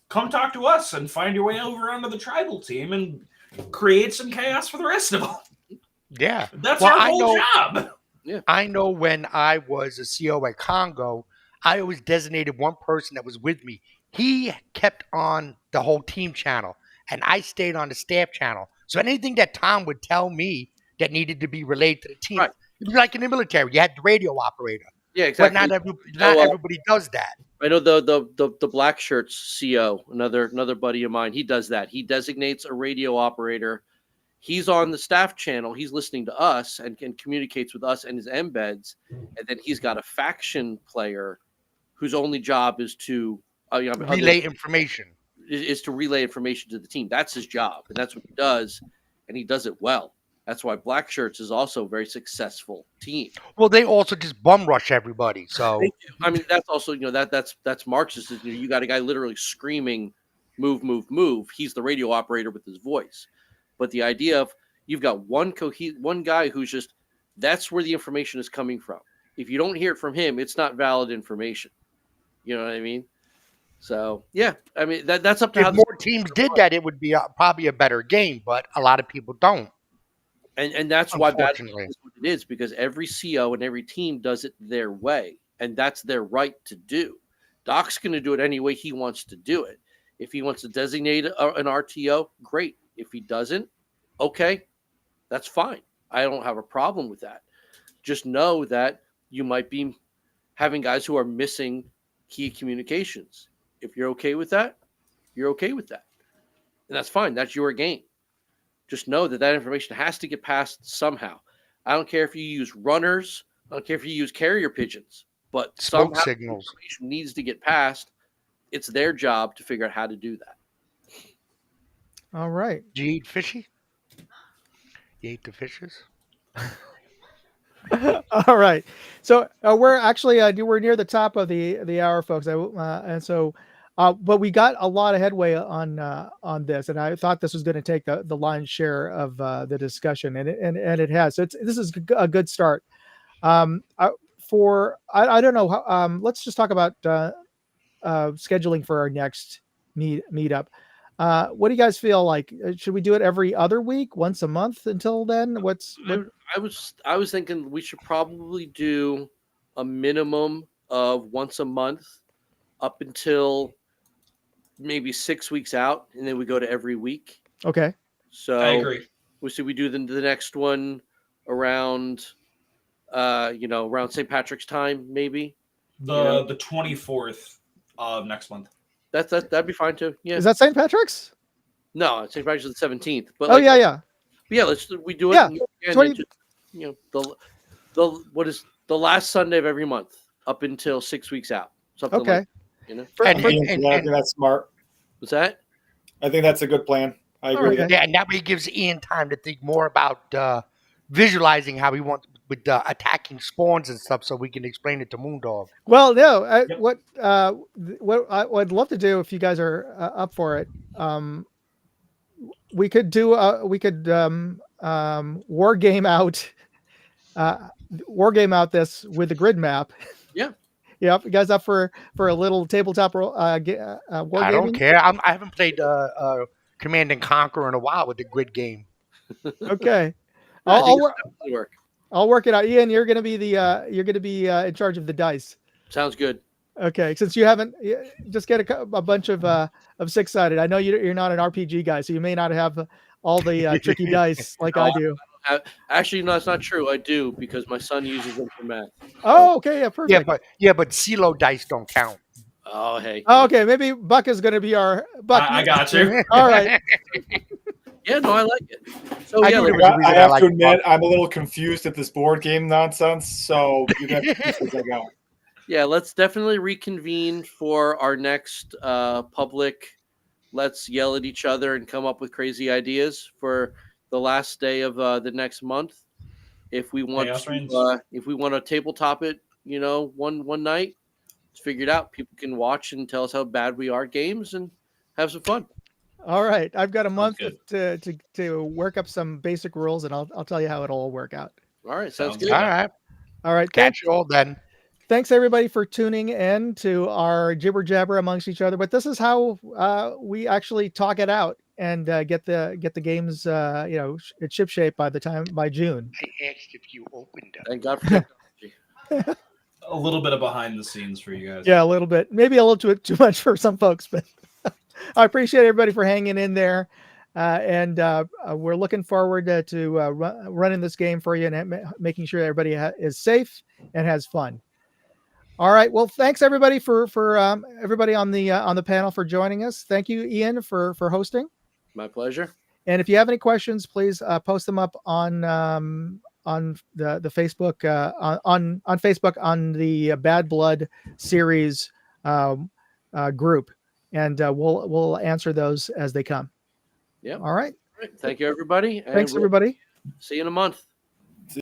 come talk to us and find your way over onto the tribal team and create some chaos for the rest of them. Yeah. That's our whole job. Yeah. I know when I was a CO at Congo, I always designated one person that was with me. He kept on the whole team channel, and I stayed on the staff channel. So anything that Tom would tell me that needed to be relayed to the team, right. It was like in the military. You had the radio operator. Yeah, exactly. But not everybody does that. I know the black shirts CO, another buddy of mine. He does that. He designates a radio operator. He's on the staff channel. He's listening to us and communicates with us and his embeds. And then he's got a faction player whose only job is to relay information. Is to relay information to the team. That's his job, and that's what he does, and he does it well. That's why Black Shirts is also a very successful team. Well, they also just bum rush everybody. So I mean, that's also that's Marxist. You got a guy literally screaming, "Move, move, move." He's the radio operator with his voice. But the idea of you've got one guy who's just that's where the information is coming from. If you don't hear it from him, it's not valid information. You know what I mean? So yeah, I mean that's up to if how more teams did that, it would be probably a better game. But a lot of people don't. And that's why bad is what it is, because every CO and every team does it their way, and that's their right to do. Doc's going to do it any way he wants to do it. If he wants to designate an RTO, great. If he doesn't, okay, that's fine. I don't have a problem with that. Just know that you might be having guys who are missing key communications. If you're okay with that, you're okay with that. and that's fine. That's your game. Just know that that information has to get passed somehow. I don't care if you use runners. I don't care if you use carrier pigeons, but Smoke somehow signals. information needs to get passed. It's their job to figure out how to do that. All right. Did you eat fishy? You ate the fishes? All right. So we're actually we're near the top of the hour, folks. And so, but we got a lot of headway on this, and I thought this was going to take the lion's share of the discussion, and it has. So this is a good start. I don't know how. Let's just talk about scheduling for our next meetup. What do you guys feel like? Should we do it every other week, once a month until then? I was thinking we should probably do a minimum of once a month up until maybe 6 weeks out, and then we go to every week. Okay. So I agree. we do the next one around around St. Patrick's time, maybe. The 24th of next month. That'd be fine too. Yeah. Is that St. Patrick's? No, St. Patrick's is the 17th. But yeah. Yeah, we do it. Yeah, Again, 20... what is the last Sunday of every month up until 6 weeks out. Something okay. Like, I think that's smart. What's that? I think that's a good plan. I agree. Okay. Yeah, and that way it gives Ian time to think more about visualizing how he wants with attacking spawns and stuff, so we can explain it to Moondog. Well, no. Yep. What I'd love to do, if you guys are up for it, we could do war game out this with the grid map. Yeah. Yeah, you guys up for a little tabletop war I don't care. I haven't played Command and Conquer in a while with the grid game. Okay. I'll I'll work it out. Ian, you're gonna be in charge of the dice. Sounds good. Okay, since you haven't, just get a bunch of 6-sided. I know you're not an RPG guy, so you may not have all the tricky dice like I do. Actually, no, that's not true. I do, because my son uses them for math. Oh, okay, yeah, perfect. But CeeLo dice don't count. Oh, hey. Oh, okay, maybe Buck is going to be our Buck. I got you. All right. Yeah, no, I like it. So I yeah, knew there was a reason I I have liked to admit, Buck. I'm a little confused at this board game nonsense. So you have to as I go. yeah, let's definitely reconvene for our next public. Let's yell at each other and come up with crazy ideas for the last day of the next month. If we want to tabletop it, one night, let's figure it out. People can watch and tell us how bad we are at games and have some fun. All right, I've got a month good. to work up some basic rules, and I'll tell you how it'll all work out. All right, sounds Sounds good. good. All right. Catch you all then. Thanks everybody for tuning in to our jibber jabber amongst each other. But this is how we actually talk it out and get the games in ship shape by June. I asked if you opened them. Thank God for technology. A little bit of behind the scenes for you guys. Yeah, a little bit, maybe a little too much for some folks, but I appreciate everybody for hanging in there. And we're looking forward to running this game for you and making sure everybody is safe and has fun. All right. Well, thanks everybody for everybody on the panel for joining us. Thank you, Ian, for hosting. My pleasure. And if you have any questions, please post them up on the Facebook on Facebook on the Bad Blood series group, and we'll answer those as they come. Yeah. All right. All right. Thank you, everybody. And Thanks, everybody. See you in a month.